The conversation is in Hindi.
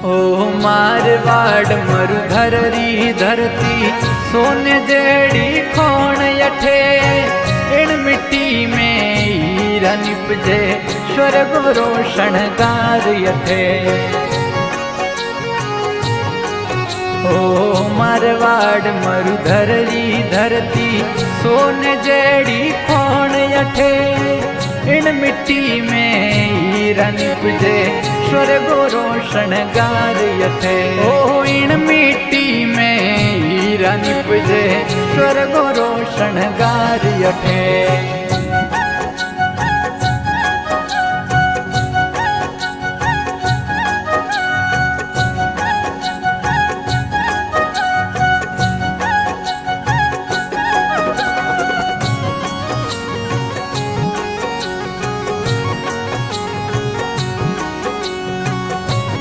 ओ मारवाड़ मरुधर री धरती सोने जेड़ी खोण यठे इन मिट्टी में हीरा निपजे स्वर्ग रोशन गार यठे। ओ मारवाड़ मरुधर री धरती सोने जेड़ी खोण यठे इन मिट्टी में हीरा निपजे स्वर्ग रोशन गार यठे। ओ इन मिट्टी में हीरा निपजे स्वर्ग रोशन गार यठे।